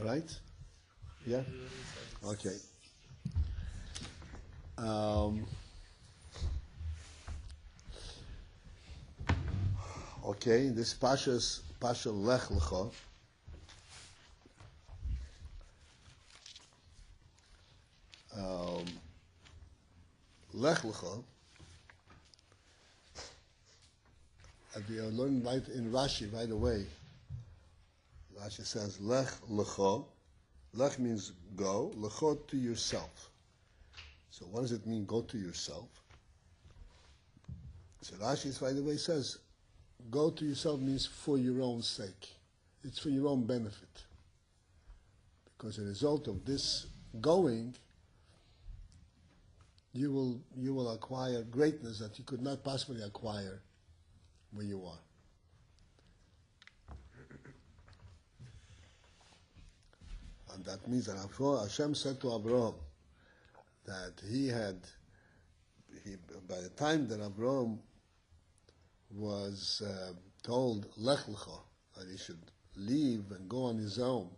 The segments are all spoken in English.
right? Yeah? Okay. Okay, this Pasha Lech Lecha. Lech Lecha, and we are learning right in Rashi right away. Rashi says Lech Lecha. Lech means go. Lecha to yourself. So what does it mean, go to yourself? So Rashi right away says, go to yourself means for your own sake. It's for your own benefit. Because as a result of this going, you will acquire greatness that you could not possibly acquire where you are. And that means that Hashem said to Abraham that by the time that Abraham was told Lech Lecha, that he should leave and go on his own,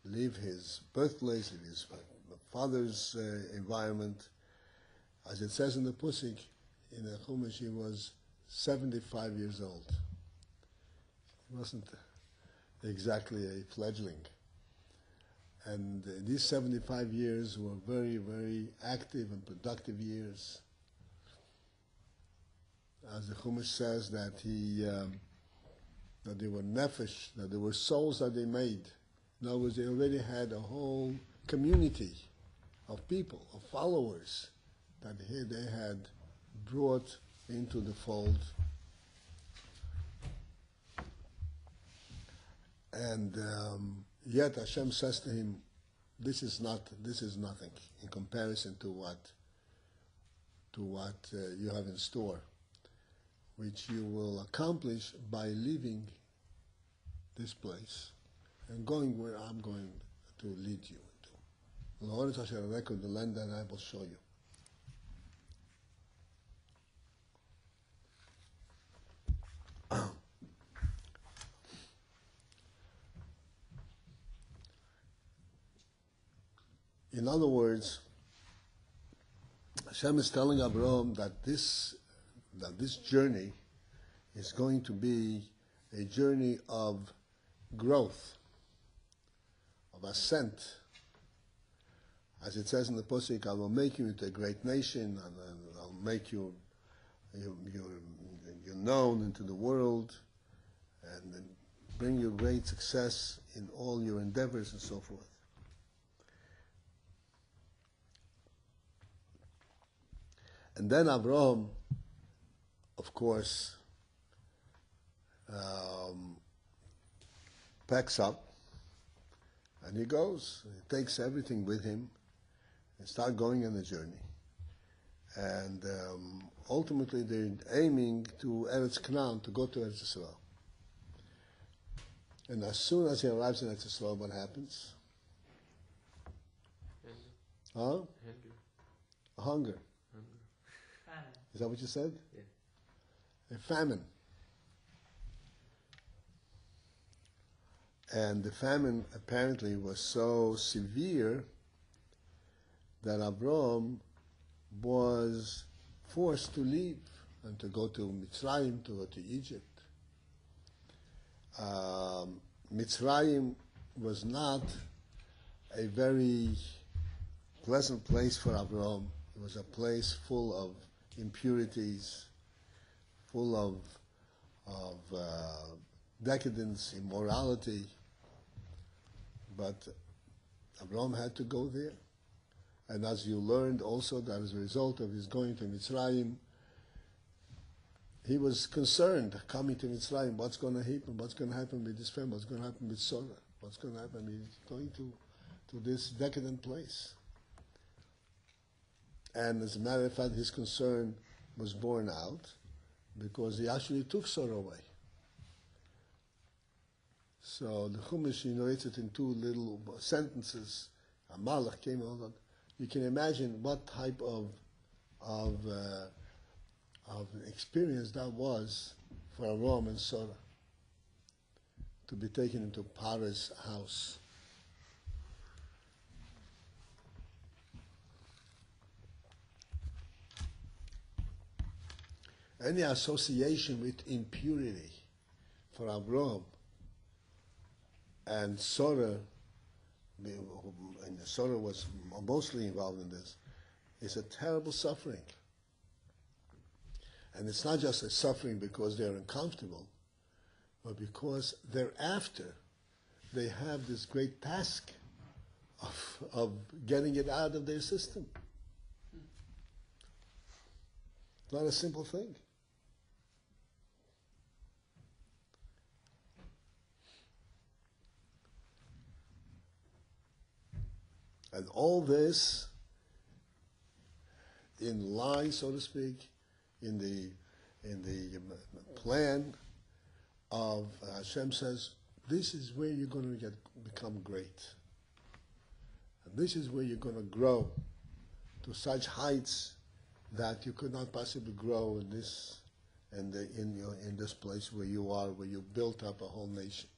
leave his birthplace, leave his father's environment, as it says in the Pusik, in the Chumash, he was 75 years old. He wasn't exactly a fledgling. And these 75 years were very, very active and productive years. As the Chumash says, that that they were nefesh, that there were souls that they made. In other words, they already had a whole community of people, of followers, that here they had brought into the fold. And yet Hashem says to him, this is nothing in comparison to what you have in store, which you will accomplish by leaving this place and going where I'm going to lead you into. Lord, I shall record the land that I will show you. In other words, Hashem is telling Abraham that this journey is going to be a journey of growth, of ascent. As it says in the Pusik, I will make you into a great nation, and I'll make you you're known into the world, and bring you great success in all your endeavors and so forth. And then Abraham, of course, packs up and he goes. He takes everything with him and starts going on the journey. And ultimately they're aiming to Eretz Canaan, to go to Eretz Yisrael. And as soon as he arrives in Eretz Yisrael, what happens? Huh? Hunger. Is that what you said? Yeah. A famine. And the famine apparently was so severe that Abraham was forced to leave and to go to Mitzrayim, to go to Egypt. Mitzrayim was not a very pleasant place for Abraham. It was a place full of impurities, full of decadence, immorality. But Abraham had to go there. And as you learned also that as a result of his going to Mitzrayim, he was concerned coming to Mitzrayim, what's going to happen? What's going to happen with his family? What's going to happen with Sarah? What's going to happen? He's going to this decadent place. And as a matter of fact, his concern was borne out because he actually took Sarah away. So the Chumash narrates it in two little sentences. Amalek came on. You can imagine what type of experience that was for Abraham and Sarah to be taken into Parah's house any association with impurity for Abraham and Sarah, and Sarah was mostly involved in this, is a terrible suffering. And it's not just a suffering because they're uncomfortable, but because thereafter they have this great task of getting it out of their system. Not a simple thing. And all this in line, so to speak, in the plan of Hashem says, this is where you're going to become great. And this is where you're going to grow to such heights that you could not possibly grow in this in this place where you are, where you built up a whole nation,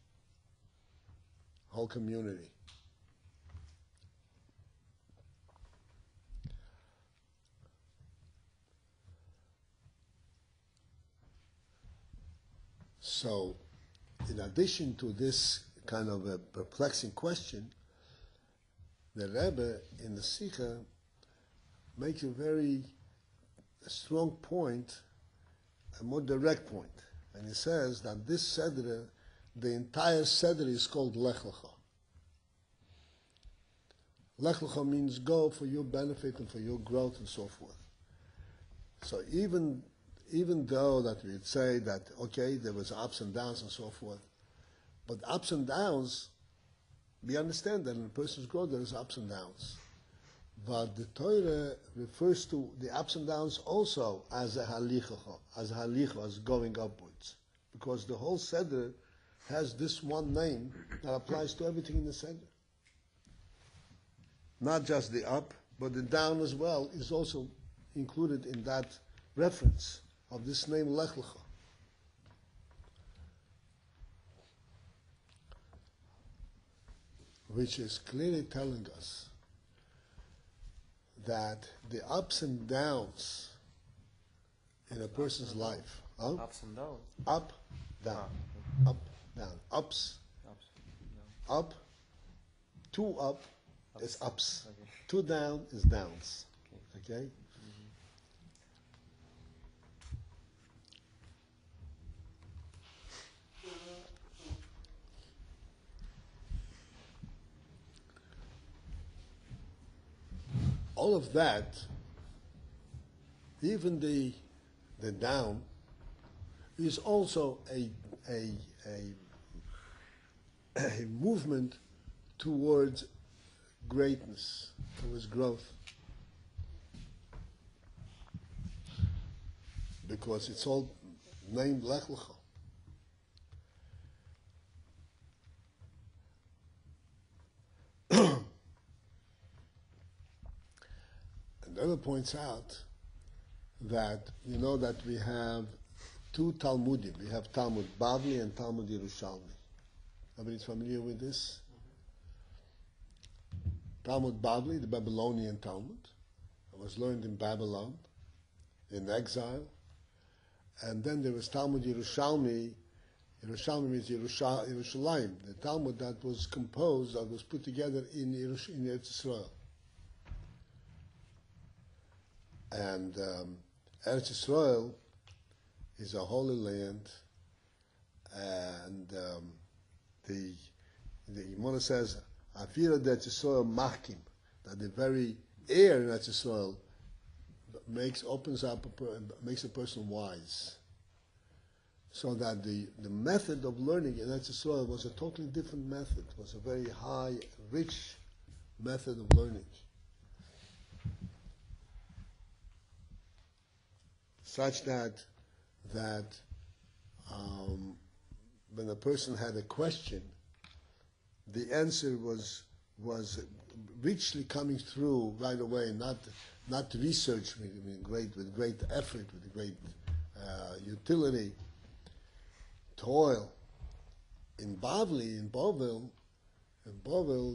whole community. So, in addition to this kind of a perplexing question, the Rebbe in the Sikha makes a very strong point, a more direct point. And he says that this Seder, the entire Seder is called Lech Lecha. Lech Lecha means go for your benefit and for your growth and so forth. So even though that we'd say that, okay, there was ups and downs and so forth, but ups and downs, we understand that in a person's growth there is ups and downs. But the Torah refers to the ups and downs also as a halicha, as going upwards. Because the whole Seder has this one name that applies to everything in the Seder. Not just the up, but the down as well is also included in that reference of this name Lech Lecha. Which is clearly telling us that the ups and downs in a person's life. Ups and downs. Up, down. Up, down. Ups. Down. Up. Two up is ups. Okay. Two down is downs. Okay? All of that, even the down, is also a movement towards greatness, towards growth. Because it's all named Lech Lecha. The other points out that you know that we have two Talmudim. We have Talmud Bavli and Talmud Yerushalmi. Everybody's familiar with this? Talmud Bavli, the Babylonian Talmud, it was learned in Babylon, in exile. And then there was Talmud Yerushalmi. Yerushalmi means Yerushalayim, the Talmud that was composed, that was put together in Eretz Israel. And Eretz Yisrael is a holy land, and the Gemara says, "Afira Eretz Yisrael machkim," that the very air in Eretz Yisrael makes a person wise. So that the method of learning in Eretz Yisrael was a totally different method. It was a very high, rich method of learning. Such that when a person had a question, the answer was richly coming through right away, not research with great effort, with great utility, toil. In Bovel,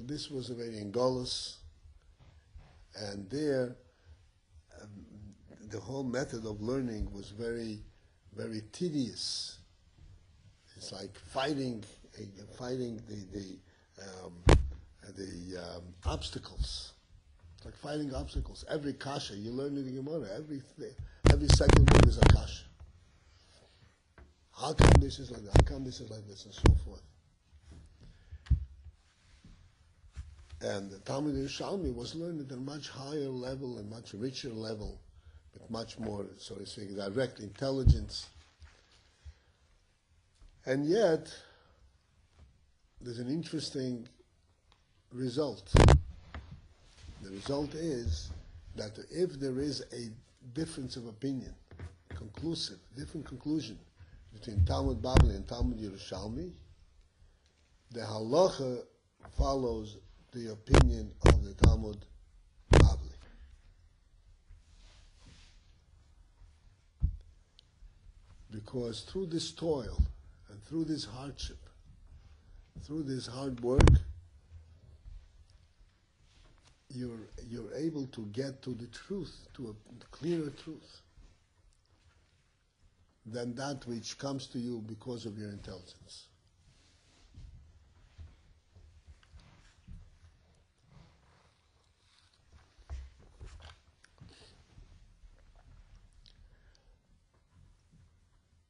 this was a very Angolas, and there the whole method of learning was very very tedious. It's like fighting the obstacles. It's like fighting obstacles. Every kasha you learn in the Gemara, every second word is a kasha. How come this is like that? How come this is like this, and so forth. And the Talmud Yerushalmi was learned at a much higher level and much richer level, with much more, so to speak, direct intelligence. And yet, there's an interesting result. The result is that if there is a difference of opinion, different conclusion between Talmud Bavli and Talmud Yerushalmi, the halacha follows the opinion of the Talmud Bavli. Because through this toil and through this hardship, through this hard work, you're able to get to the truth, to a clearer truth than that which comes to you because of your intelligence.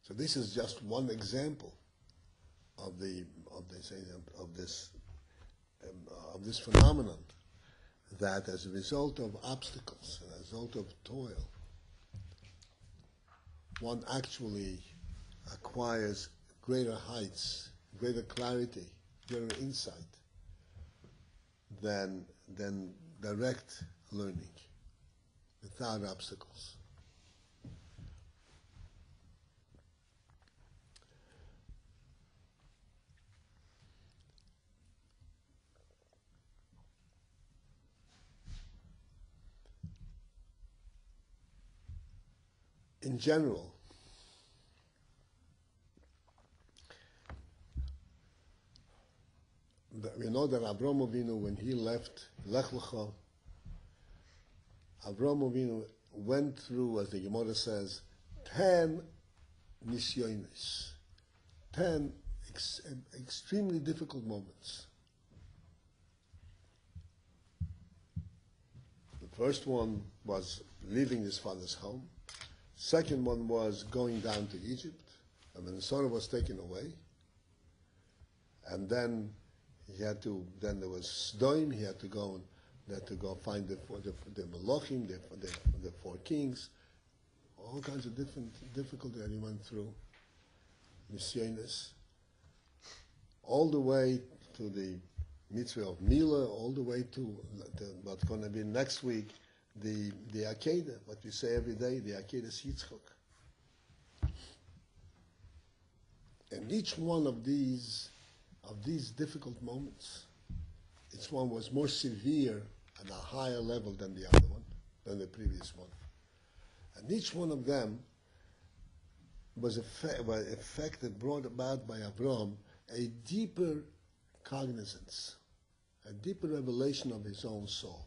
So this is just one example of this phenomenon, that as a result of obstacles and as a result of toil, one actually acquires greater heights, greater clarity, greater insight than direct learning without obstacles. In general, we know that Avraham Avinu, when he left Lech Lecha, Avraham Avinu went through, as the Gemara says, 10 nisyonis, 10 extremely difficult moments. The first one was leaving his father's home. Second one was going down to Egypt, and when the son was taken away. And then then there was Sdoim, he had to go find the Malachim, the four kings, all kinds of different difficulty that he went through, Nisyonis, all the way to the mitzvah of Mila, all the way to what's going to be next week, the Akedah, what we say every day, the Akedah Yitzchak. And each one of these difficult moments, each one was more severe at a higher level than the other one, than the previous one. And each one of them was affected, brought about by Avraham, a deeper cognizance, a deeper revelation of his own soul.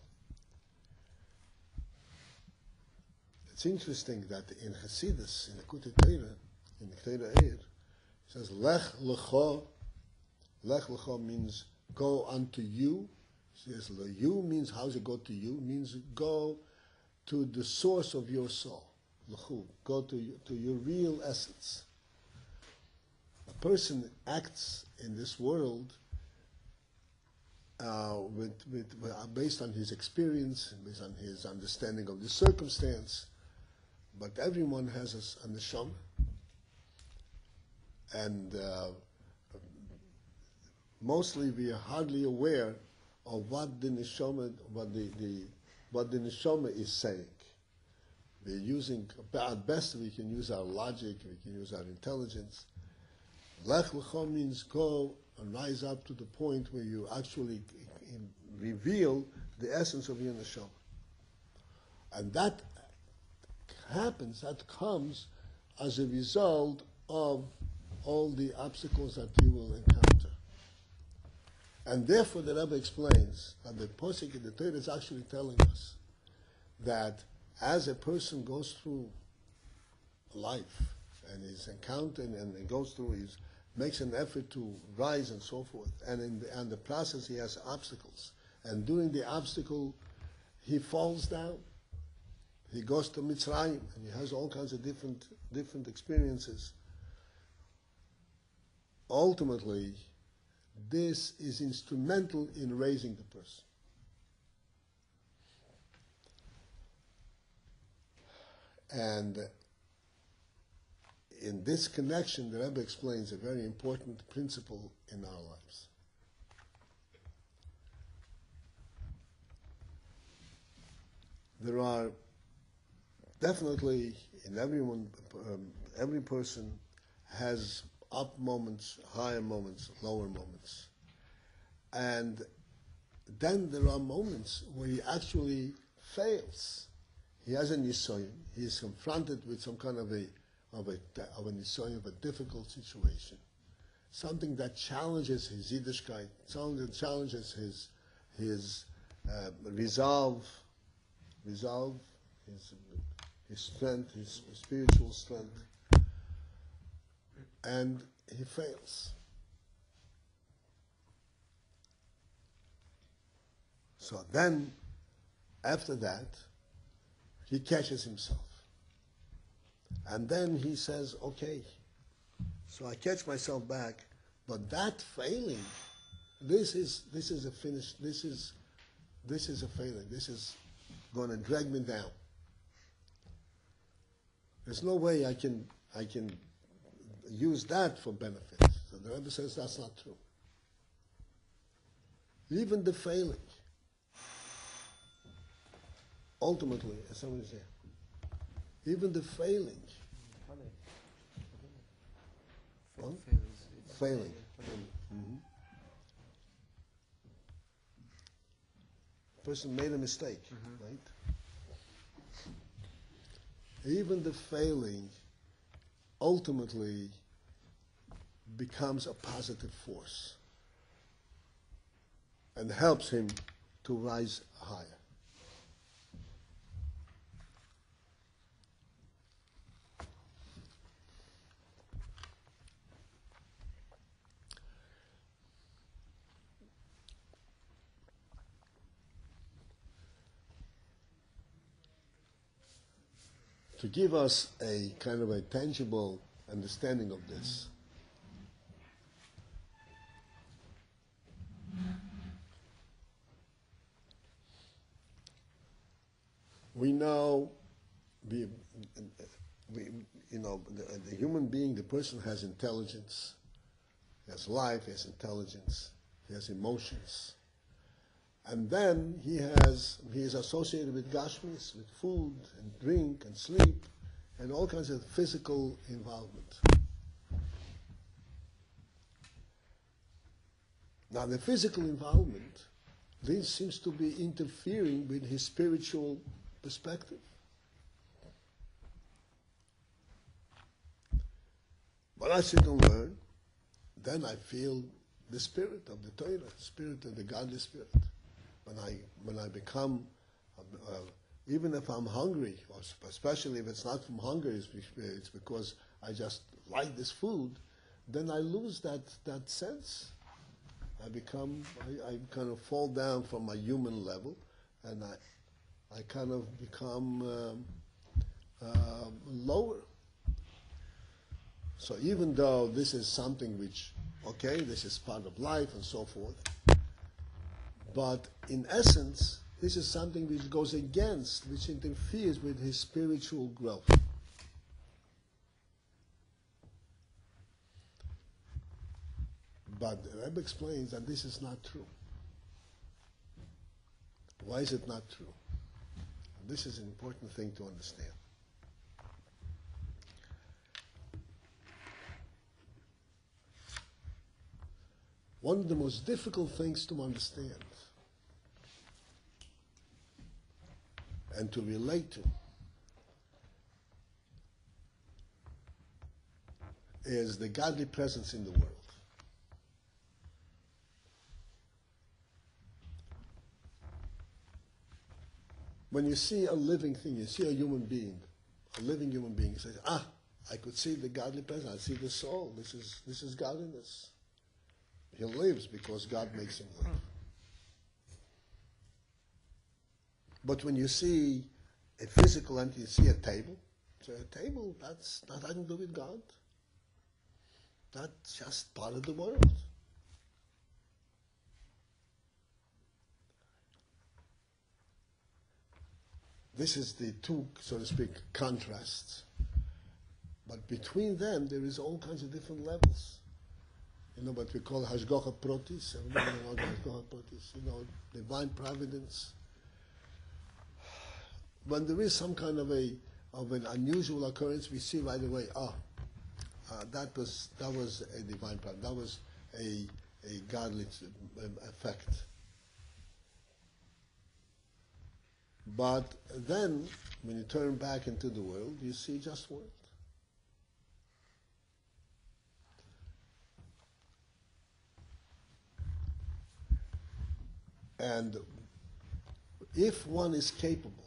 It's interesting that in Hasidus, in the Kutei Torah, in the Torah Eir, it says, Lech Lecha. Lech Lecha means go unto you. It says, you means, how does it go to you? It means go to the source of your soul. Lechu, go to your real essence. A person acts in this world based on his experience, based on his understanding of the circumstance. But everyone has a neshama, and mostly we are hardly aware of what the neshama, what the neshama is saying. We're using, at best we can use our logic, we can use our intelligence. Lech Lecha means go and rise up to the point where you actually reveal the essence of your neshama, and that comes as a result of all the obstacles that you will encounter. And therefore the Rebbe explains that the Posek in the Torah is actually telling us that as a person goes through life, and he's encountered and he goes through, he makes an effort to rise and so forth. And in the process, he has obstacles. And during the obstacle, he falls down. He goes to Mitzrayim, and he has all kinds of different experiences. Ultimately, this is instrumental in raising the person. And in this connection, the Rebbe explains a very important principle in our lives. There are definitely, in everyone, every person has up moments, higher moments, lower moments. And then there are moments where he actually fails. He has a nisoyon. He is confronted with some kind of a nisoyon, of a difficult situation, something that challenges his Yiddishkeit, something that challenges his resolve, his strength, his spiritual strength, and he fails. So then, after that, he catches himself. And then he says, okay, so I catch myself back, but that failing, this is a finish, this is a failing, this is going to drag me down. There's no way I can use that for benefit. So the Rebbe says that's not true. Even the failing, ultimately, as somebody said, even the failing, failing. Mm-hmm. Person made a mistake, right? Even the failing ultimately becomes a positive force and helps him to rise higher. To give us a kind of a tangible understanding of this, we know, the human being, the person has intelligence, he has life, he has intelligence, he has emotions. And then he is associated with gashmis, with food and drink and sleep and all kinds of physical involvement. Now the physical involvement, this seems to be interfering with his spiritual perspective. When I sit and learn, then I feel the spirit of the Torah, spirit of the godly spirit. When I become, even if I'm hungry, or especially if it's not from hunger, it's because I just like this food, then I lose that sense. I kind of fall down from my human level, and I kind of become lower. So even though this is something which, okay, this is part of life and so forth, but in essence, this is something which goes against, which interferes with his spiritual growth. But the Rebbe explains that this is not true. Why is it not true? And this is an important thing to understand. One of the most difficult things to understand and to relate to is the godly presence in the world. When you see a living thing, you see a human being, a living human being, you say, I could see the godly presence. I see the soul. This is godliness. He lives because God makes him live. But when you see a physical entity, you see a table. So a table, that's not nothing to do with God. That's just part of the world. This is the two, so to speak, contrasts. But between them, there is all kinds of different levels. You know what we call Hashgacha Protis. Everybody knows Hashgacha Protis. You know, divine providence. When there is some kind of an unusual occurrence, we see right away, that was a divine providence. That was a godly effect. But then, when you turn back into the world, you see just world. And if one is capable,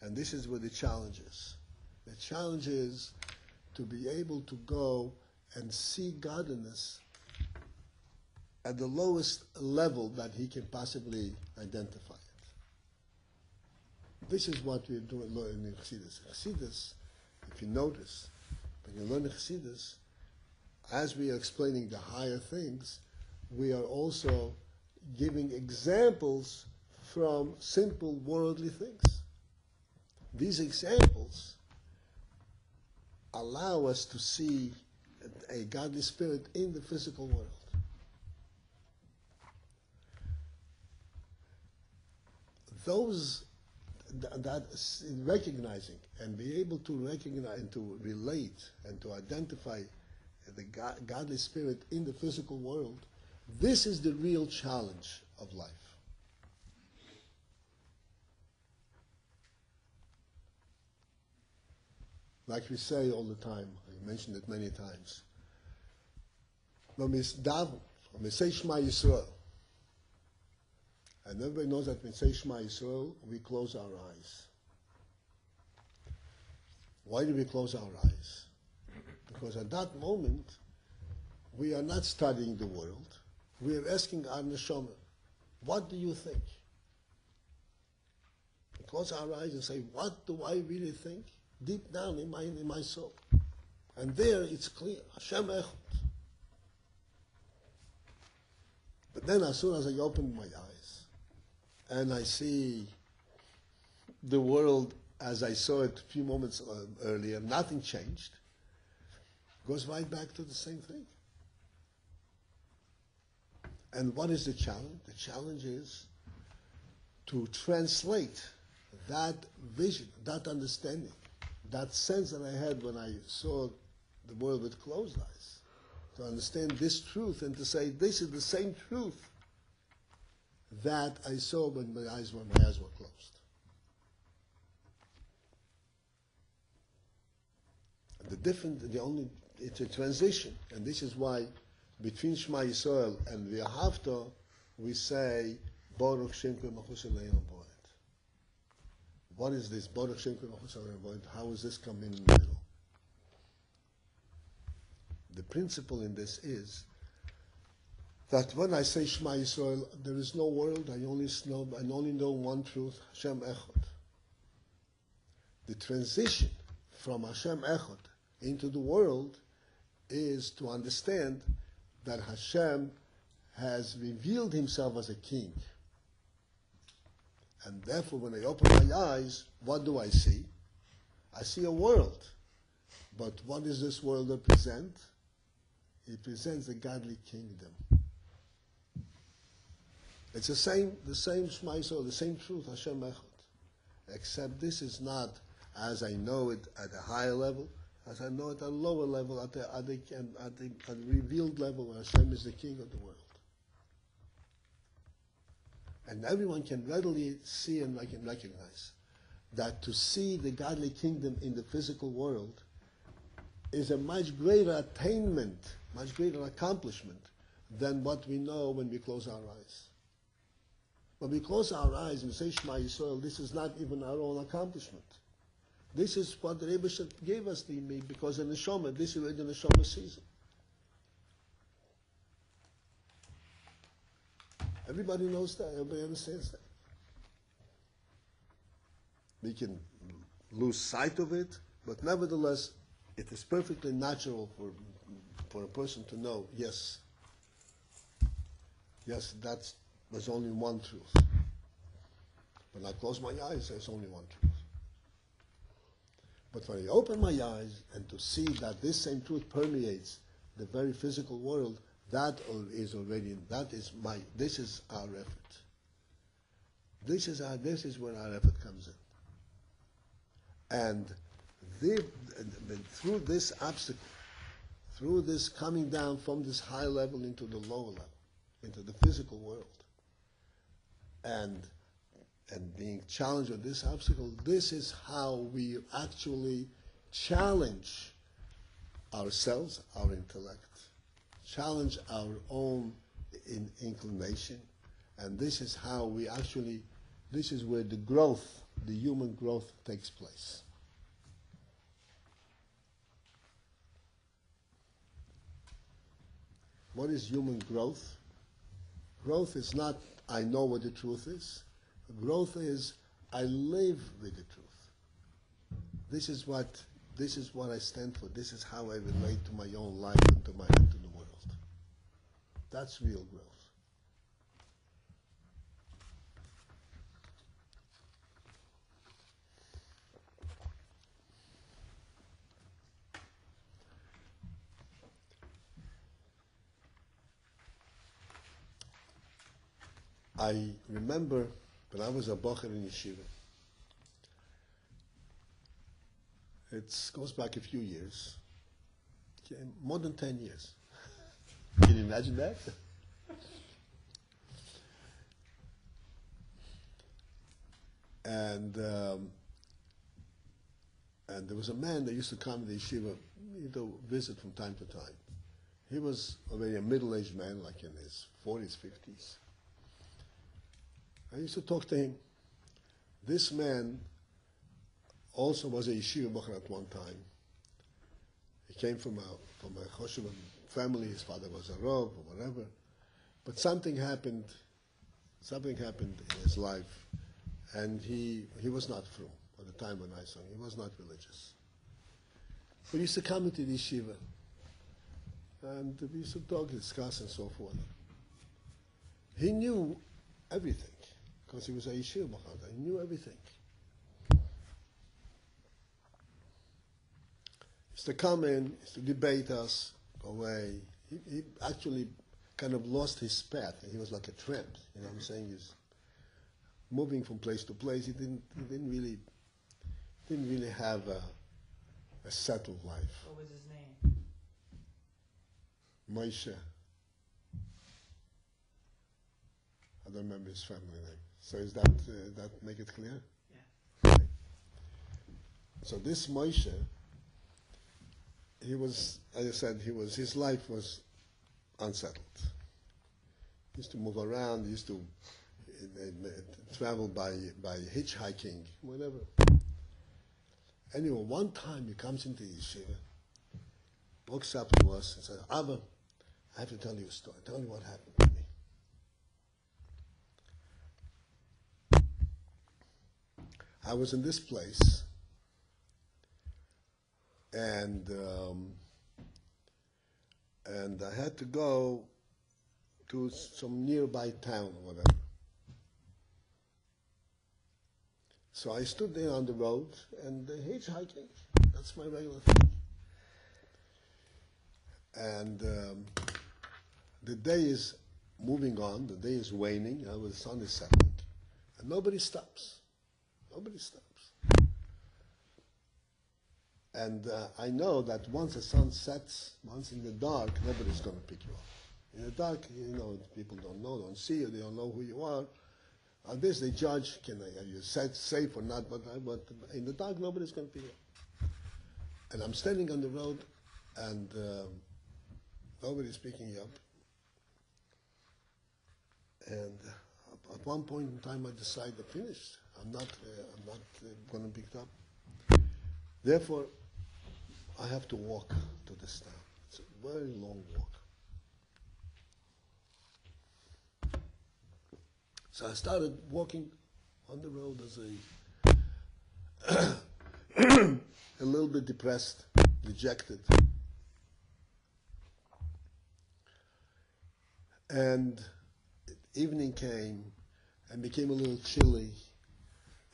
and this is where the challenge is. The challenge is to be able to go and see godliness at the lowest level that he can possibly identify it. This is what we're doing in Chassidus. Chassidus, if you notice, when you learn Chassidus, as we are explaining the higher things, we are also giving examples from simple worldly things. These examples allow us to see a godly spirit in the physical world. Those that recognizing and be able to recognize and to relate and to identify the godly spirit in the physical world, this is the real challenge of life. Like we say all the time, I mentioned it many times. When we daven, when we say Shema Yisrael, and everybody knows that when we say Shema Yisrael, we close our eyes. Why do we close our eyes? Because at that moment, we are not studying the world. We are asking our neshama, what do you think? We close our eyes and say, what do I really think? Deep down in my soul. And there it's clear, Hashem Echad. But then as soon as I open my eyes and I see the world as I saw it a few moments earlier, nothing changed, goes right back to the same thing. And what is the challenge? The challenge is to translate that vision, that understanding, that sense that I had when I saw the world with closed eyes, to understand this truth and to say this is the same truth that I saw when my eyes were closed. It's a transition, and this is why between Shema Yisrael and V'ahavta we say Baruch Shem Kol Malchus Eloheinu Bo'ed. What is this Baruch Shem Kol Malchus Eloheinu Bo'ed? How does this come in the middle? The principle in this is that when I say Shema Yisrael, there is no world. I only know one truth: Hashem Echad. The transition from Hashem Echad into the world is to understand that Hashem has revealed himself as a king. And therefore, when I open my eyes, what do I see? I see a world. But what does this world represent? It presents the godly kingdom. It's the same Shema Yisrael, the same truth, Hashem Echad. Except this is not as I know it at a higher level, as I know it at a lower level, at the revealed level where Hashem is the king of the world. And everyone can readily see and recognize that to see the godly kingdom in the physical world is a much greater attainment, much greater accomplishment than what we know when we close our eyes. When we close our eyes and say Shema Yisrael, this is not even our own accomplishment. This is what the Rebbe gave us the me because the neshama. This is where the neshama sees it. Everybody knows that. Everybody understands that. We can lose sight of it, but nevertheless, it is perfectly natural for a person to know, yes, that there's only one truth. When I close my eyes, there's only one truth. But when I open my eyes and to see that this same truth permeates the very physical world, this is our effort. This is where our effort comes in. And through this obstacle, through this coming down from this high level into the lower level, into the physical world, and being challenged with this obstacle, this is how we actually challenge ourselves, our intellect, challenge our own inclination, and this is how this is where the growth, the human growth takes place. What is human growth? Growth is not, I know what the truth is. Growth is, I live with the truth. This is what I stand for. This is how I relate to my own life and to the world. That's real growth. I remember when I was a bocher in yeshiva. It goes back a few years, more than 10 years. Can you imagine that? And there was a man that used to come to the yeshiva, visit from time to time. He was already a middle-aged man, like in his 40s, 50s. I used to talk to him. This man also was a yeshiva bocher at one time. He came from a choshev family. His father was a rav or whatever. But something happened in his life, and he was not frum at the time when I saw him. He was not religious. But he used to come into the yeshiva, and we used to talk, discuss, and so forth. He knew everything, because he was a yeshiva bocher. He knew everything. He used to come in, he used to debate us, go away. He actually kind of lost his path. He was like a tramp. You know what I'm saying? He's moving from place to place. He didn't really have a settled life. What was his name? Moshe. I don't remember his family name. So is that make it clear? Yeah. Okay. So this Moshe, he was, as I said, his life was unsettled. He used to move around. He used to travel by hitchhiking, whatever. Anyway, one time he comes into yeshiva, walks up to us and says, "Abba, I have to tell you a story. Tell me what happened to me. I was in this place, and I had to go to some nearby town or whatever. So I stood there on the road and hitchhiking. That's my regular thing. And the day is moving on. The day is waning. The sun is setting, and nobody stops. Nobody stops. And I know that once the sun sets, once in the dark, nobody's going to pick you up. In the dark, people don't see you, they don't know who you are. On this, they judge, are you safe or not, but in the dark, nobody's going to pick you up. And I'm standing on the road, and nobody's picking you up. And at one point in time, I decided to finish. I'm not going to pick it up. Therefore, I have to walk to this town. It's a very long walk. So I started walking on the road as a little bit depressed, dejected. And evening came and became a little chilly,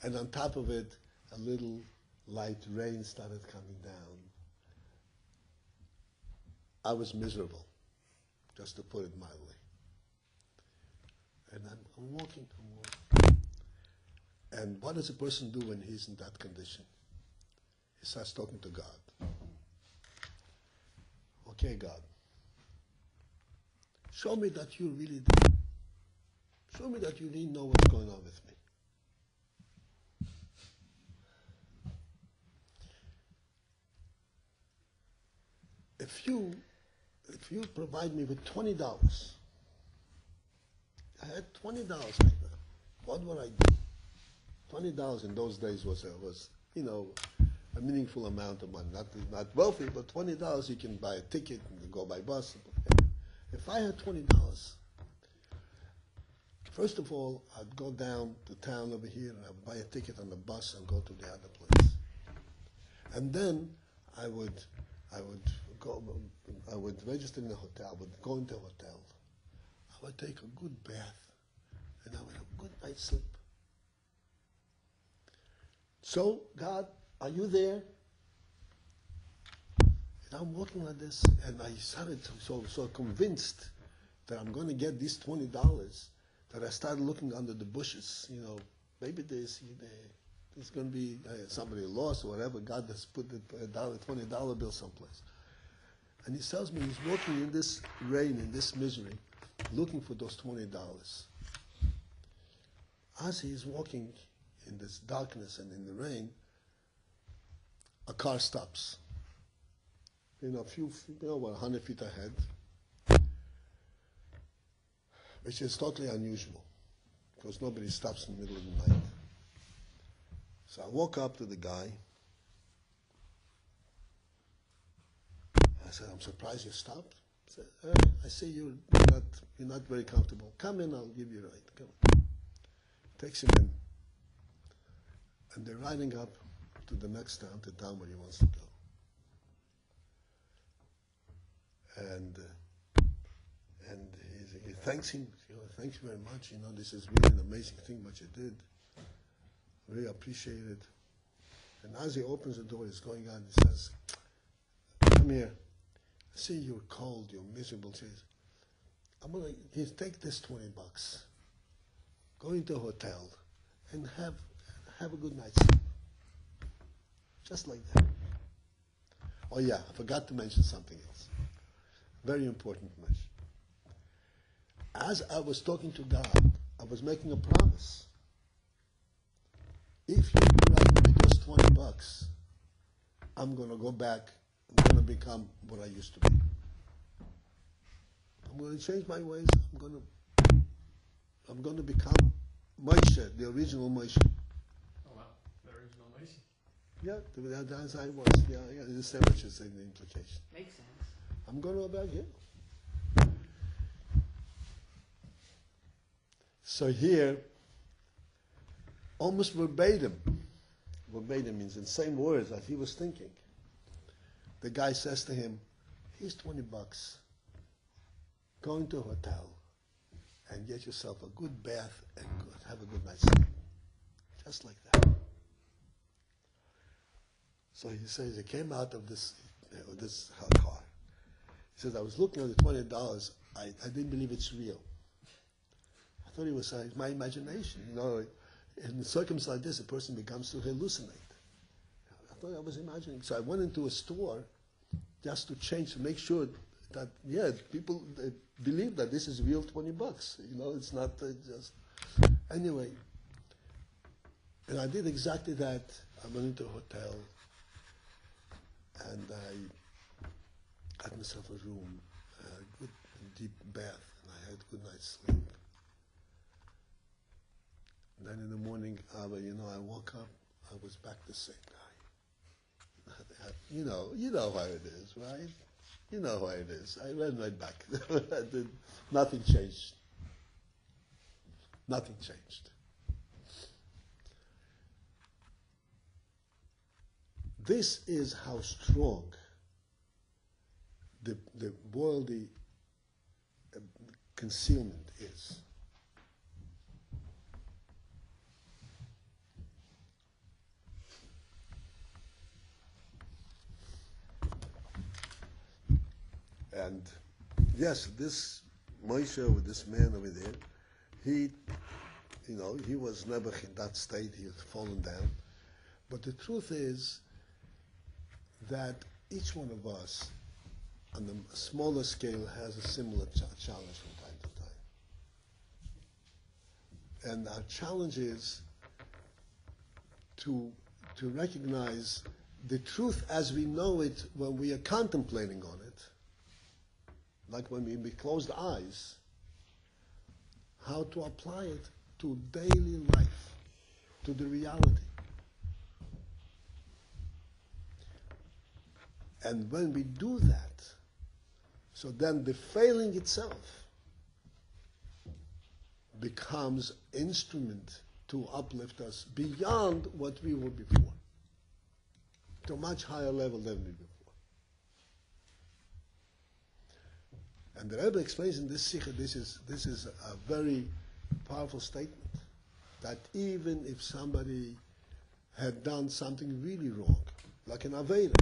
and on top of it, a little light rain started coming down. I was miserable, just to put it mildly. And I'm walking. And what does a person do when he's in that condition? He starts talking to God. Okay, God, show me that you really did. Show me that you really know what's going on with me. If you provide me with $20, I had $20 right now. What would I do? $20 in those days was a meaningful amount of money. Not wealthy, but $20 you can buy a ticket and go by bus. If I had $20, first of all, I'd go down to town over here and I'd buy a ticket on the bus and go to the other place. And then I would register in a hotel, I would go into a hotel. I would take a good bath and I would have a good night's sleep. So, God, are you there? And I'm walking like this, and I started so convinced that I'm going to get these $20 that I started looking under the bushes. Maybe there's going to be somebody lost or whatever. God has put the $20 bill someplace. And he tells me he's walking in this rain, in this misery, looking for those $20. As he's walking in this darkness and in the rain, a car stops. A few, 100 feet ahead, which is totally unusual because nobody stops in the middle of the night. So I walk up to the guy. I said, I'm surprised you stopped. He said, I see you're not very comfortable. Come in, I'll give you a ride. Come on. Takes him in. And they're riding up to the next town, the town where he wants to go. And he thanks him. Thank you very much. This is really an amazing thing what you did. Really appreciate it. And as he opens the door, he's going on. He says, "Come here. I see you're cold. You're miserable." He says, "I'm gonna take this $20. Go into a hotel and have a good night's sleep." Just like that. Oh yeah, I forgot to mention something else. Very important mention. As I was talking to God, I was making a promise. If you provide me those $20, I'm going to go back. I'm going to become what I used to be. I'm going to change my ways. I'm going to become Moshe, the original Moshe. Oh wow, the original Moshe. Yeah, as I was. Yeah, the sandwiches in the implication. Makes sense. I'm going to go back here. So here, almost verbatim means in the same words as he was thinking. The guy says to him, "Here's $20. Go into a hotel and get yourself a good bath and have a good night's sleep." Just like that. So he says he came out of this car. He says, "I was looking at the $20. I didn't believe it's real. I thought it was my imagination. In a circumstance like this, a person becomes to hallucinate. I thought I was imagining." So I went into a store just to change, to make sure that, people believe that this is real $20. It's not just... Anyway, and I did exactly that. I went into a hotel, and I got myself a room, a good deep bath, and I had a good night's sleep. And then in the morning, I woke up, I was back the same guy. You know how it is, right? You know how it is. I went right back. Nothing changed. Nothing changed. This is how strong the worldly concealment is. And yes, this Moshe, with this man over there, he was never in that state. He had fallen down. But the truth is that each one of us, on a smaller scale, has a similar challenge from time to time. And our challenge is to recognize the truth as we know it when we are contemplating on it, like when we close the eyes, how to apply it to daily life, to the reality. And when we do that, so then the failing itself becomes instrument to uplift us beyond what we were before, to a much higher level than we were before. And the Rebbe explains in this Sikha, this is a very powerful statement, that even if somebody had done something really wrong, like an Aveda,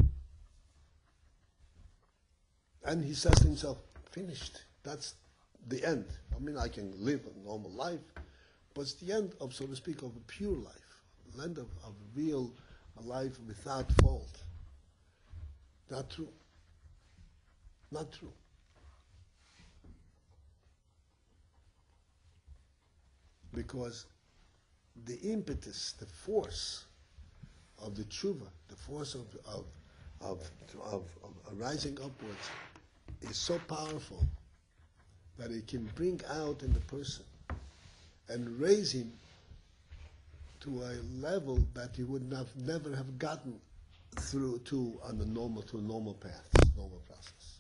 and he says to himself, finished, that's the end. I mean, I can live a normal life, but it's the end of, so to speak, of a pure life, the end of real life without fault. Not true. Not true. Because the impetus, the force of the tshuva, the force of rising upwards, is so powerful that it can bring out in the person and raise him to a level that he would never have gotten through to a normal path, normal process.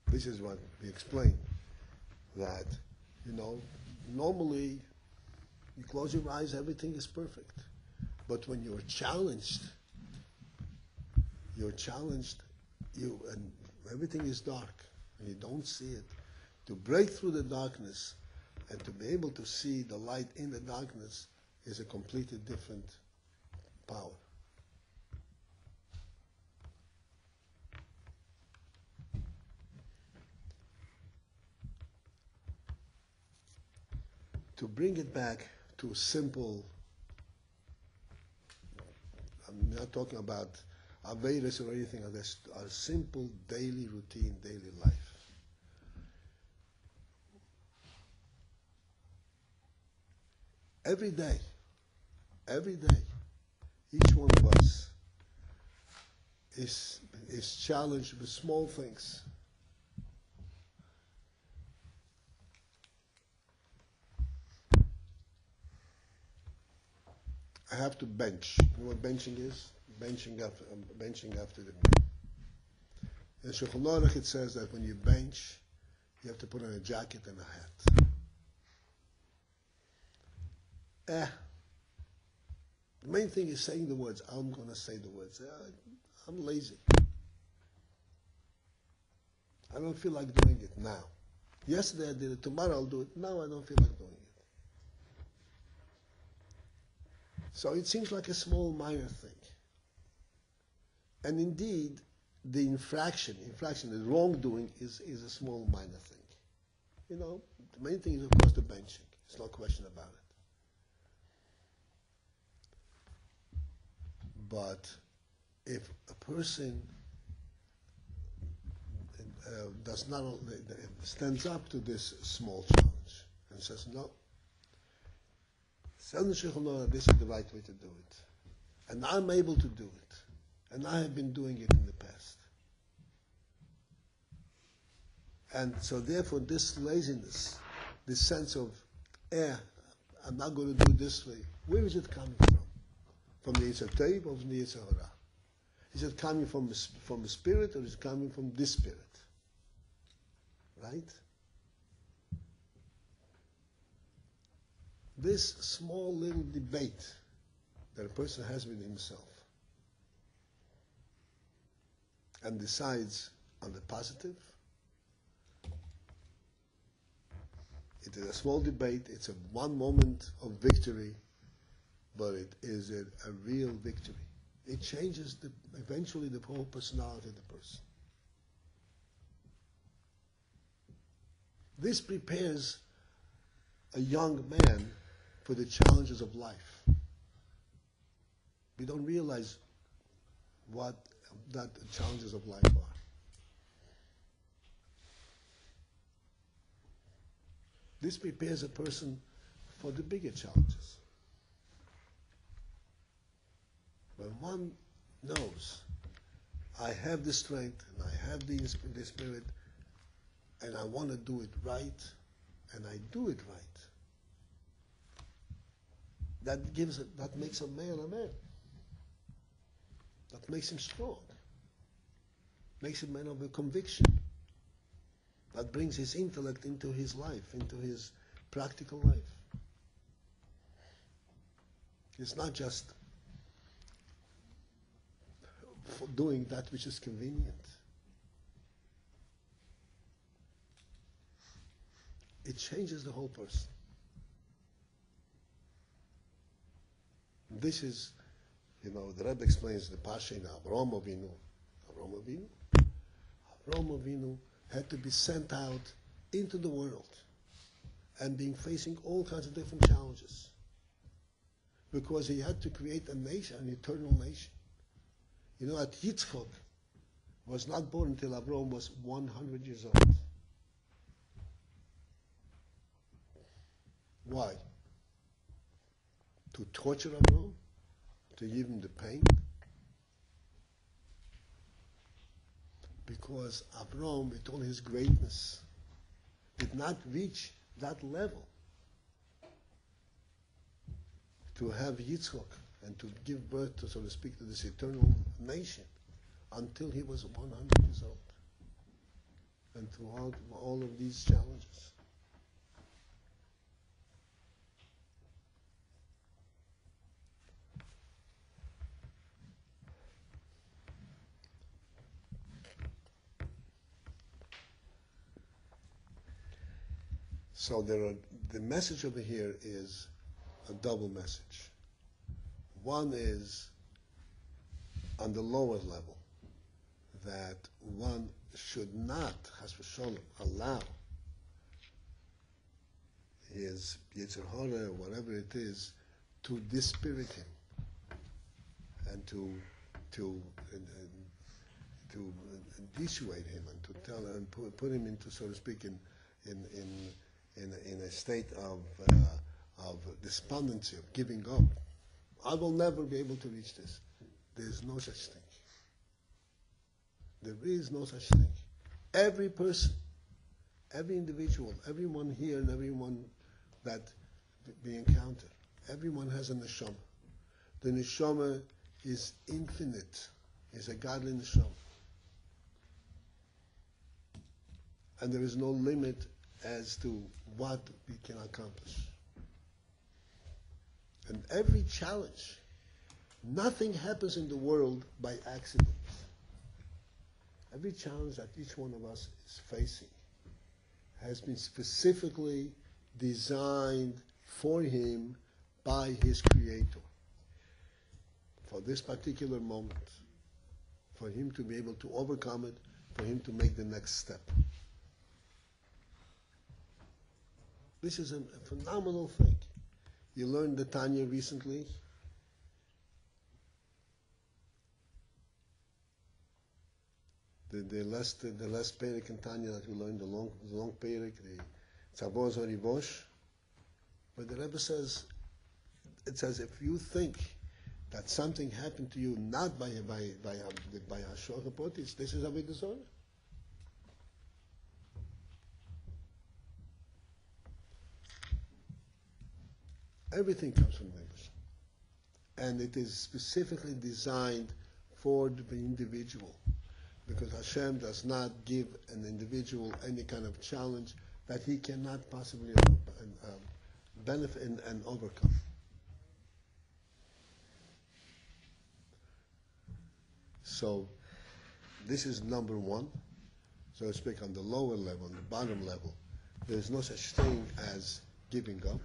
This is what we explain, that, normally you close your eyes, everything is perfect. But when you're challenged, and everything is dark, and you don't see it. To break through the darkness and to be able to see the light in the darkness is a completely different power. To bring it back to simple, I'm not talking about Avedas or anything like this, a simple daily routine, daily life. Every day, each one of us is challenged with small things. I have to bench. You know what benching is? Benching after the meal. In Shulchan Aruch it says that when you bench, you have to put on a jacket and a hat. The main thing is saying the words. I'm going to say the words. I'm lazy. I don't feel like doing it now. Yesterday I did it. Tomorrow I'll do it. Now I don't feel like doing it. So it seems like a small, minor thing. And indeed, the infraction, the wrongdoing is a small, minor thing. The main thing is, of course, the benching. There's no question about it. But if a person does not stands up to this small challenge and says, no, this is the right way to do it. And I'm able to do it. And I have been doing it in the past. And so therefore this laziness, this sense of, I'm not going to do this way. Where is it coming from? From the Yetzer Tov or from the Yetzer Hara? Is it coming from the spirit or is it coming from this spirit? Right? This small little debate that a person has with himself and decides on the positive, it is a small debate, it's a one moment of victory, but it is a real victory. It changes eventually the whole personality of the person. This prepares a young man for the challenges of life. We don't realize what the challenges of life are. This prepares a person for the bigger challenges. When one knows, I have the strength and I have the spirit and I want to do it right and I do it right, that makes a man a man. That makes him strong. Makes him a man of a conviction. That brings his intellect into his life, into his practical life. It's not just for doing that which is convenient. It changes the whole person. This is, the Rebbe explains the Pasha in Avraham Avinu. Avraham Avinu had to be sent out into the world and being facing all kinds of different challenges because he had to create a nation, an eternal nation. That Yitzchak was not born until Avraham was 100 years old. Why? To torture Avraham? To give him the pain? Because Avraham, with all his greatness, did not reach that level to have Yitzchak and to give birth to, so to speak, to this eternal nation until he was 100 years old. And throughout all of these challenges. So the message over here is a double message. One is on the lower level, that one should not, chas v'sholom, allow his Yetzer Hara, or whatever it is, to dispirit him and to dissuade him and to tell and put him into, so to speak, in a state of despondency, of giving up. I will never be able to reach this. There is no such thing. There is no such thing. Every person, every individual, everyone here and everyone that we encounter, everyone has a neshama. The neshama is infinite, is a godly neshama. And there is no limit as to what we can accomplish. And every challenge, nothing happens in the world by accident. Every challenge that each one of us is facing has been specifically designed for him by his Creator. For this particular moment. For him to be able to overcome it, for him to make the next step. This is a phenomenal thing. You learned the Tanya recently. The last Perek in Tanya that we learned, the long Perek, the Tzavor Zorivosh, where the Rebbe says, it says, if you think that something happened to you not by Hashor Potis, this is Avodah Zarah. Everything comes from the English. And it is specifically designed for the individual, because Hashem does not give an individual any kind of challenge that he cannot possibly benefit and overcome. So this is number one, so to speak, on the lower level, on the bottom level. There's no such thing as giving up.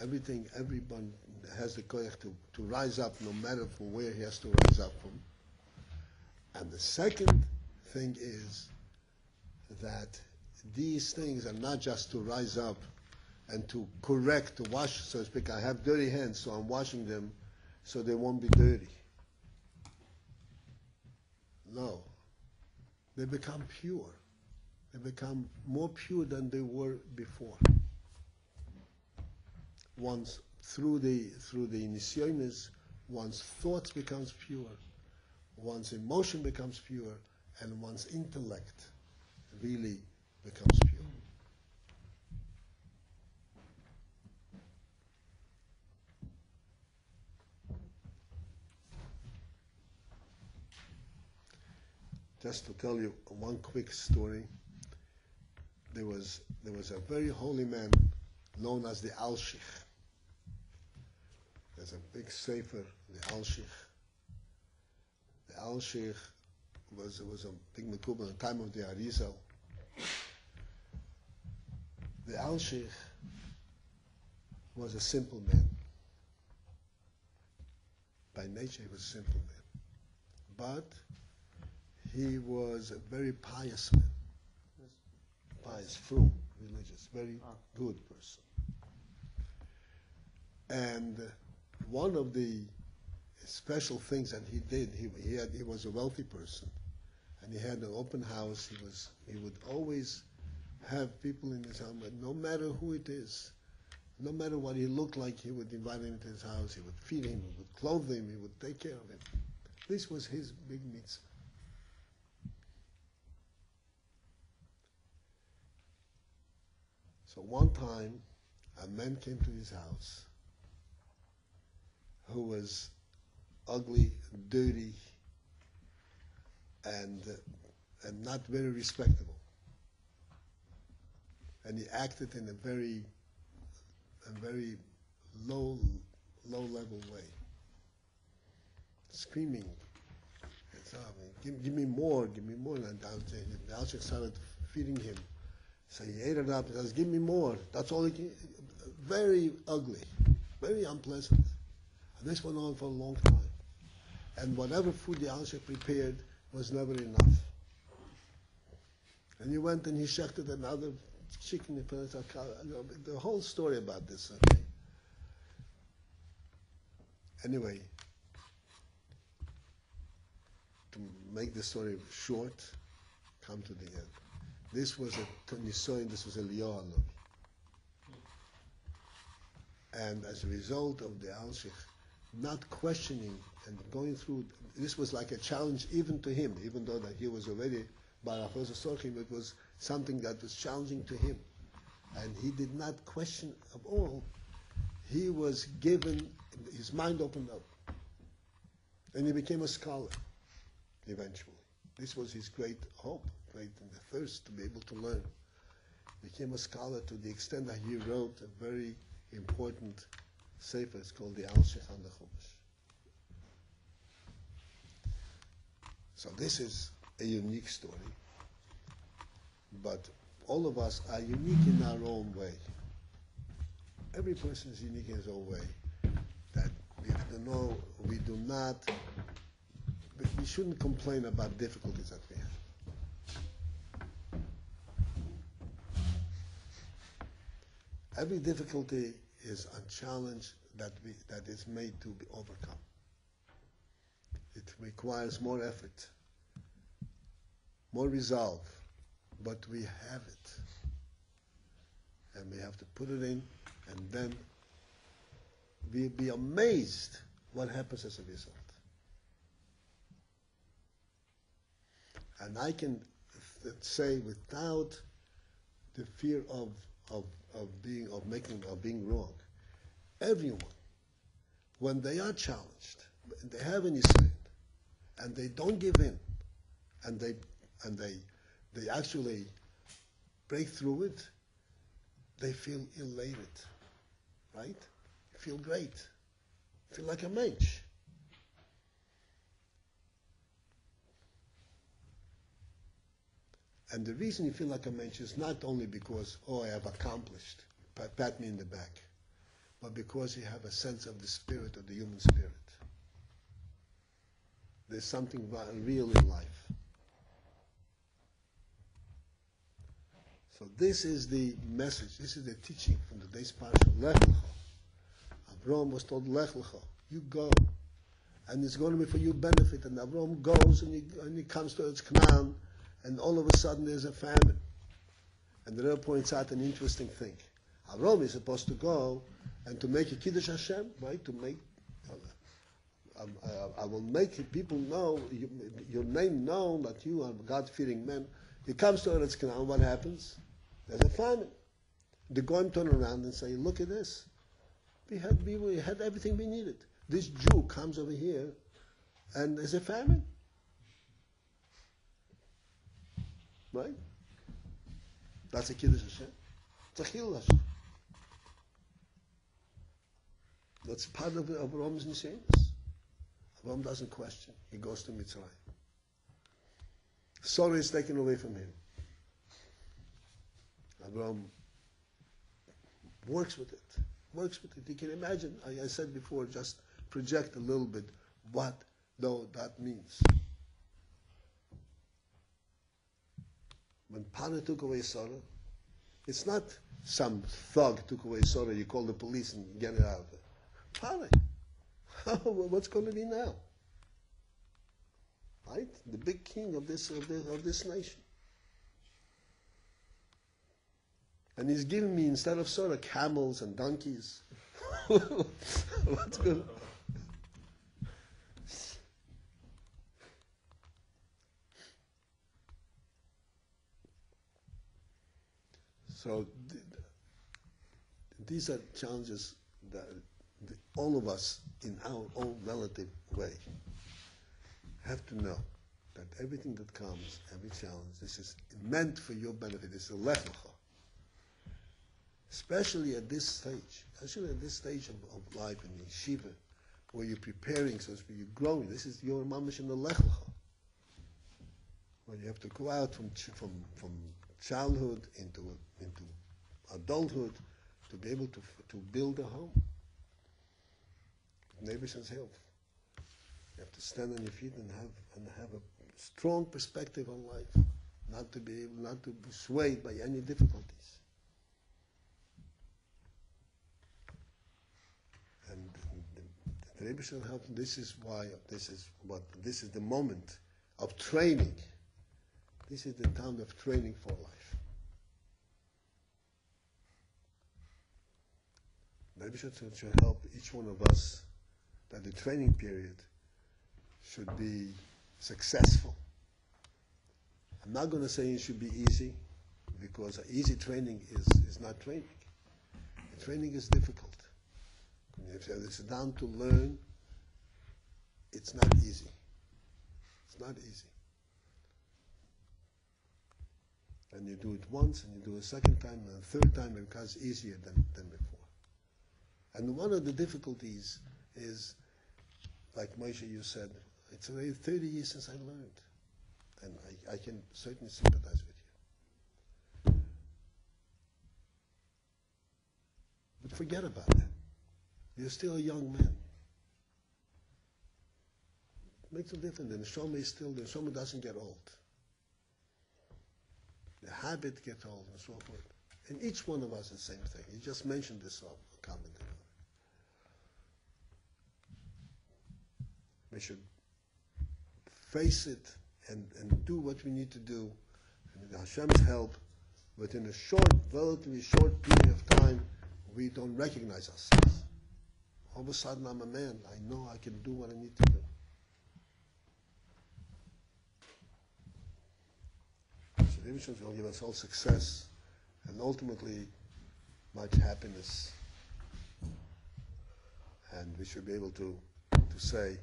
Everyone has the courage to rise up, no matter from where he has to rise up from. And the second thing is that these things are not just to rise up and to correct, to wash, so to speak. I have dirty hands, so I'm washing them so they won't be dirty. No. They become pure. They become more pure than they were before. Once through the nisyonis, one's thoughts becomes pure, one's emotion becomes pure, and one's intellect really becomes pure. Just to tell you one quick story, there was a very holy man known as the Alshich. There's a big sefer, the Alshich. The Alshich was a big makubal in the time of the Arizal. The Alshich was a simple man. By nature, he was a simple man. But he was a very pious man. Pious, frum, religious, very good person. And one of the special things that he did, he was a wealthy person, and he had an open house. He would always have people in his house, no matter who it is, no matter what he looked like, he would invite him to his house. He would feed him, he would clothe him, he would take care of him. This was his big mitzvah. So one time, a man came to his house who was ugly, dirty, and not very respectable. And he acted in a very low level way, screaming, give me more, give me more. And the Alshich started feeding him. So he ate it up and says, give me more. That's all he can. Very ugly, very unpleasant. And this went on for a long time. And whatever food the Alshich prepared was never enough. And he went and he shechted another chicken. The whole story about this, okay? Anyway, to make the story short, come to the end. This was a Nisoyin, this was a Lior Hanavi. And as a result of the Alshich not questioning and going through, this was like a challenge even to him, even though that he was already Barachos Sorchim, it was something that was challenging to him. And he did not question at all. He was given, his mind opened up. And he became a scholar eventually. This was his great hope, great thirst to be able to learn. Became a scholar to the extent that he wrote a very important sefer. It's called the Alshich on the Chumash. So this is a unique story, but all of us are unique in our own way. Every person is unique in his own way. That we do not, we shouldn't complain about difficulties that we have. Every difficulty is a challenge that is made to be overcome. It requires more effort, more resolve, but we have it. And we have to put it in, and then we'll be amazed what happens as a result. And I can say without the fear of being wrong, everyone, when they are challenged, and they have any sin, and they don't give in, and they actually break through it, they feel elated, right? Feel great, feel like a mensch. And the reason you feel like a mensch is not only because, oh, I have accomplished, pat me in the back, but because you have a sense of the spirit, of the human spirit. There's something real in life. So this is the message, this is the teaching from today's parasha, Lech Lecha. Avraham was told, Lech Lecha, you go. And it's going to be for your benefit. And Avraham goes and he comes to Eretz Canaan, and all of a sudden there's a famine. And the Rebbe points out an interesting thing. Avraham is supposed to go and to make a Kiddush Hashem, right? To make, I will make people know, your name known, that you are God-fearing men. He comes to Eretz Canaan, what happens? There's a famine. The Goyim turn around and say, look at this. We had everything we needed. This Jew comes over here and there's a famine. Right? That's a Kiddush Hashem. It's a Chil Hashem. That's part of Abraham's Nisyanis. Abraham doesn't question. He goes to Mitzrayim. Sorrow is taken away from him. Abraham works with it. You can imagine, I said before, just project a little bit what though that means. When Pana took away Sarah, it's not some thug took away Sarah, you call the police and get it out of there. Pana, what's going to be now? Right? The big king of this nation. And he's giving me, instead of Sarah, camels and donkeys. What's good? So these are challenges that all of us, in our own relative way, have to know that everything that comes, every challenge, this is meant for your benefit. It's a Lech Lecha. Especially at this stage, of life in yeshiva, where you're preparing, so you're growing. This is your mamash in the Lech Lecha. When you have to go out from childhood into adulthood to be able to build a home. Neighbors help. You have to stand on your feet and have a strong perspective on life, not to be swayed by any difficulties. And the Rebbe shall help. This is the moment of training. This is the time of training for life. The Rebbe should help each one of us that the training period should be successful. I'm not going to say it should be easy, because easy training is not training. The training is difficult. If it's down to learn, it's not easy. It's not easy. And you do it once, and you do it a second time, and a third time, it becomes easier than before. And one of the difficulties is, like Moshe, you said, it's already 30 years since I learned. And I can certainly sympathize with you. But forget about that. You're still a young man. It makes a difference. And the Neshama is still there. The Neshama doesn't get old. The habit gets old and so forth. And each one of us is the same thing. You just mentioned this comment. We should face it and do what we need to do. And with Hashem's help, within a relatively short period of time, we don't recognize ourselves. All of a sudden, I'm a man. I know I can do what I need to do. So the Rebbe will give us all success and ultimately much happiness And we should be able to say,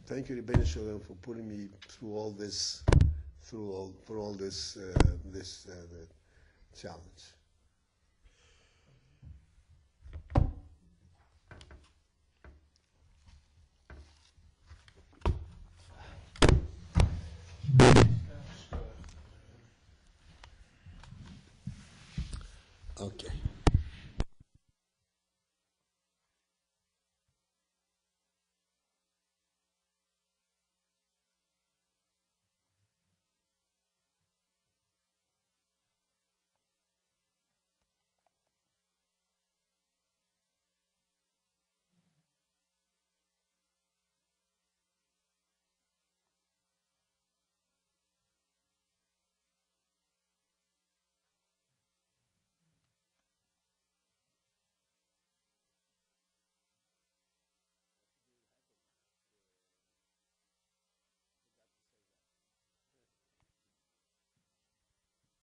thank you, Rebbeinu Shalom, for putting me through all this, this challenge. Okay.